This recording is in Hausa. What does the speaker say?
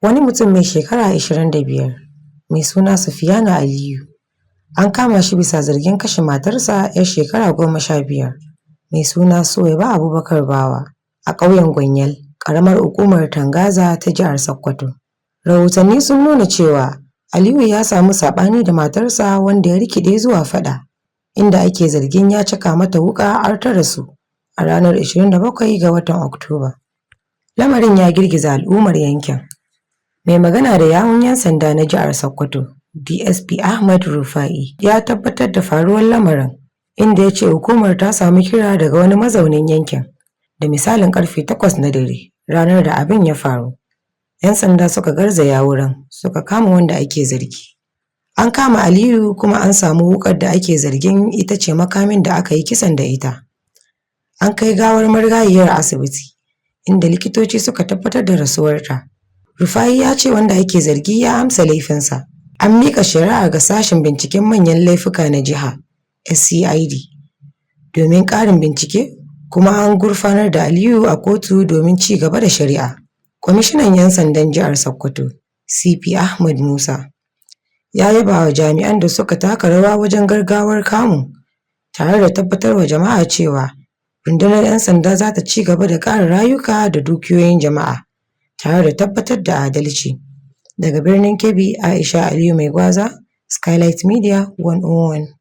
Wani mutum mai shekara 25 mai suna Sufiyanu Aliyu an kama shi bisa zargin kashe matarsa 'yar shekara 15 mai suna Suwaiba Abubakar Bawa a ƙauyen Gwanyel, ƙaramar hukumar Tangaza ta jihar Sokoto. Rahotanni sun nuna cewa Aliyu ya samu saɓani da matarsa wanda ya rikide zuwa faɗa, inda ake zargin ya caka mata wuƙa har ta rasu a ranar 27 ga watan Oktoba. Lamarin ya girgiza al'ummar yankin. Mai magana da yawun 'yan sanda na jihar Sokoto, DSP Ahmad Rufa'i, ya tabbatar da faruwar lamarin, inda ya ce hukumar ta samu kira daga wani mazaunin yankin da misalin karfe 8 na dare ranar da abin ya faru. 'Yan sanda suka garzaya wurin suka kama wanda ake zargi. An kama Aliyu kuma an samu wukar da ake zargin ita ce makamin da aka yi kisan da ita. An kai gawar marigayiyar asibiti, inda likitoci suka tabbatar da rasuwarta. Rufa'i ya ce wanda ake zargi ya amsa laifinsa. An miƙa shari'a ga sashen binciken manyan laifuka na jiha SCID domin ƙarin bincike, kuma an gurfanar da Aliyu a kotu domin ci gaba da shari'a. Kwamishinan 'yan sandan jihar Sokoto, CP Ahmad Musa, ya yaba wa jami'an da suka taka rawa wajen gaggawar kamu, tare da tabbatar wa jama'a cewa rundunar 'yan sanda za ta ci gaba da kare rayuka da dukiyoyin jama'a tare da tabbatar da adalci. Daga birnin Kebbi, Aisha Aliyu Mai Gwaza, Skylight Media 101.